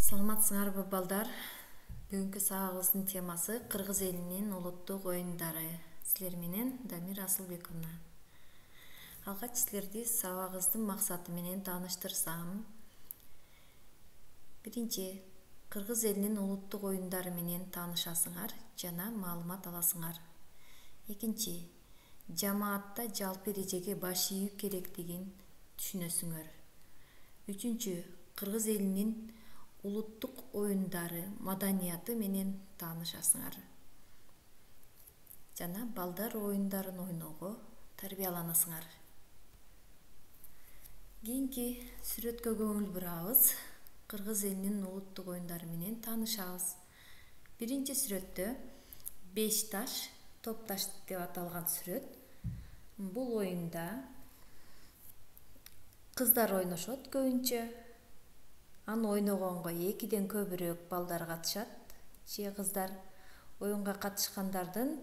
Саламатсыңарбы балдар? Бүгүнкү сабагыбыздын темасы Кыргыз элинин улуттук оюндары. Силер менен Дамир Асылбековна. Алгач силерди сабагыбыздын максаты менен тааныштырсам. Биринчи, Кыргыз элинин улуттук оюндары менен таанышасыңар жана маалымат аласыңар. Экинчи, жамаатта жалпы эрежеге баш ийүү керектигин түшүнөсүңөр. Үчүнчү, Кыргыз элинин улуттук оюндары маданияты менен таанышасыңар. Жана балдар оюндарын ойноого тарбияланасыңар. Кийинки сүрөткө көңүл бурабыз. Кыргыз элинин улуттук оюндары менен таанышабыз. Биринчи сүрөттө 5 таш, топ таш деп аталган сүрөт. Бул оюнда кыздар ойношот көбүнчө. Аны ойногонго 2ден көбүрөөк балдар катышат. Же кыздар оюнга катышкандардын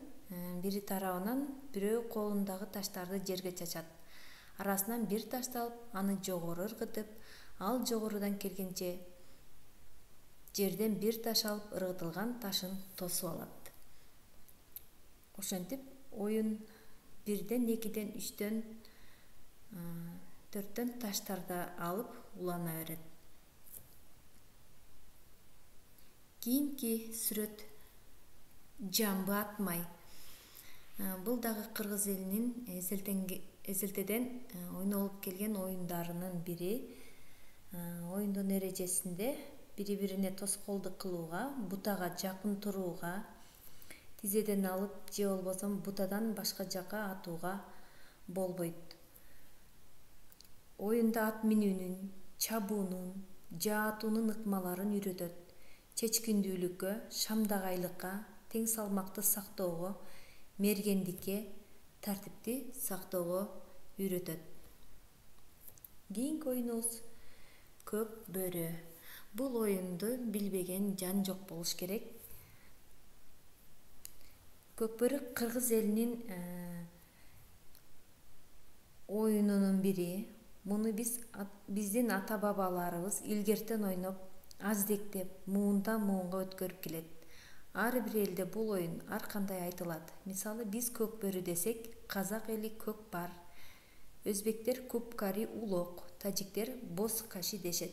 бири тарабынан бирөө колундагы таштарды жерге чачат. Арасынан бир ташты алып, аны жогору ыргытып, ал жогорудан келгенче жерден бир таш алып ыргытылган ташын тосуп алат. Ошентип оюн 1ден, 2ден, 3дөн, 4дөн таштарды алып улана берет. Кийинки сүрөт жамбы атмай. Бул дагы Кыргыз элинин эзелтеден ойнолуп келген оюндарынын бири. Оюндун эрежесинде бири-бирине тоскоолдук кылууга, бутага жакын турууга, тизеден алып же болбосо бутадан башка жакка атууга болбойт. Оюнда ат минүүнүн, чабуунун, жаатуунун ыкмаларын үйрөтөт. Чечкиндүүлүккө, шамдагайлыкка, тең салмакты сактоого, мергендикке, тартипти сактоого үйрөтөт. Кийинки оюнубуз көк бөрү. Бул оюнду билбеген жан жок болуш керек. Көк бөрү Кыргыз элинин оюнунун бири. Муну биздин ата-бабаларыбыз илгертен ойноп, аздектеп, муундан муунга өткөрүп келет. Ар бир элде бул оюн ар кандай айтылат. Мисалы, биз көк бөрү десек, казак эли көк бар, өзбектер купкари улок, тажиктер боз каши дешет.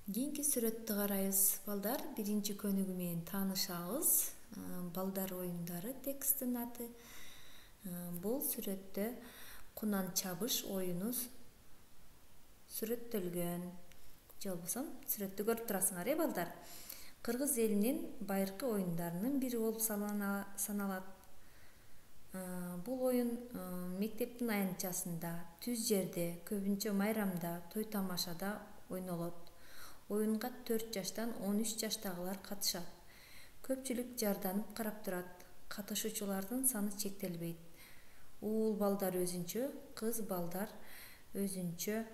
Кийинки сүрөттү карайбыз. Балдар, биринчи көнүгүү менен таанышабыз. Балдар оюндары текстин аты. Бул сүрөттө кунан чабыш оюну сүрөттөлгөн. Же болбосо сүрөттү көрүп турасыңар, балдар. Кыргыз элинин байыркы оюндарынын бири болуп саналат. Бул оюн мектептин аянтчасында, түз жерде, көбүнчө майрамда, той тамашада ойнолот. Оюнга 4 жаштан 13 жаштагылар катышат. Көпчүлүк жарданып карап турат. Катышуучулардын саны чектелбейт. Уул балдар өзүнчө, кыз балдар өзүнчө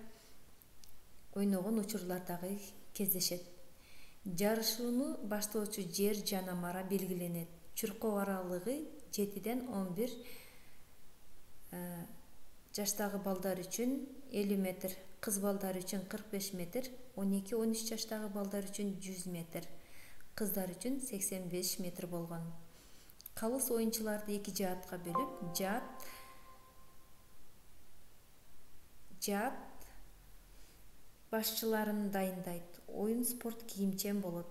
ойногон учурлар дагы кездешет. Жарышууну баштоочу жер жана мара белгиленет. Чуркоо аралыгы 7ден 11 жаштагы балдар үчүн 50 метр, кыз балдар үчүн 45 метр, 12-13 жаштагы балдар үчүн 100 метр, кыздар үчүн 85 метр болгон. Калыс оюнчуларды 2 жаатка бөлүп, жаат башчыларын дайындайт. Оюн спорт кийимчен болот.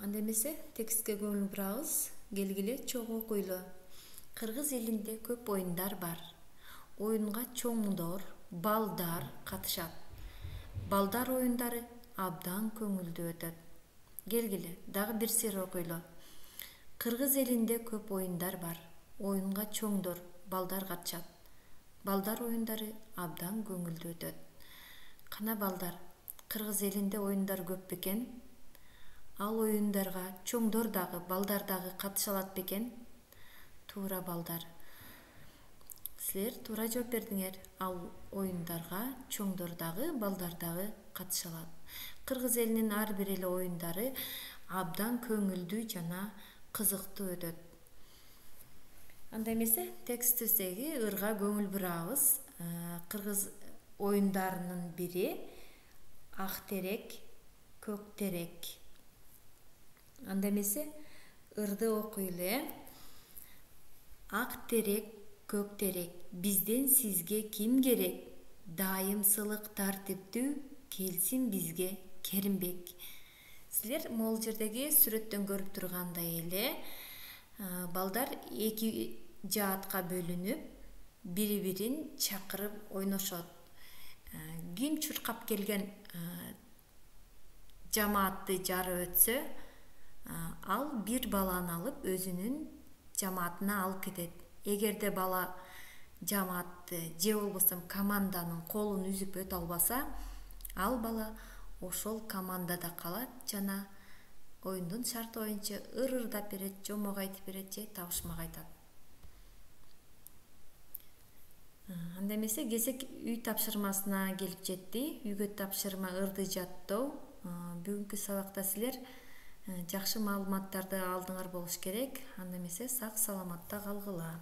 Анда эмесе текстке көңүл бурабыз. Келгиле чогуу окуйлу. Кыргыз элинде көп оюндар бар. Оюнга чоңдор, балдар катышат. Балдар оюндары абдан көңүлдүү өтөт. Келгиле, дагы бир сыр окуйлу. Кыргыз элинде көп оюндар бар. Оюнга чоңдор, балдар катышат. Балдар оюндары абдан көңүлдүү өтөт. Кана балдар, Кыргыз элинде оюндар көп бекен? Ал оюндарга чоңдор дагы, балдар дагы катыша алат бекен? Туура балдар. Силер туура жооп бердиңер. Ал оюндарга чоңдор дагы, балдар дагы катыша алат. Кыргыз элинин ар бир эле оюндары абдан көңүлдүү жана кызыктуу өтөт. Анда эмесе текстибиздеги ырга көңүл бурабыз. Кыргыз оюндарынын бири ак терек, көк терек. Анда эмесе ырды окуйлу. Ак терек, көк терек, бизден сизге ким керек? Дайым сылык тартиптүү, келсин бизге Керимбек. Силер могул жердеги сүрөттөн көрүп тургандай эле балдар эки жаатка бөлүнүп, бири-бирин чакырып ойношот. Ким чуркап келген жамаатты жарып өтсө, ал бир баланы алып өзүнүн жамаатына алып кетет. Эгерде бала жамаатты же болбосо команданын колун үзүп өтө албаса, ал бала ошол командада калат жана оюндун шарты боюнча ыр-ырдап берет, жомок айтып берет же табышмак айтат. Анда эмесе кезек үй тапшырмасына келип жетти. Үйгө тапшырма ырды жаттоо. Бүгүнкү сабакта силер жакшы маалыматтарды алдыңар болуш керек. Анда эмесе сак саламатта калгыла.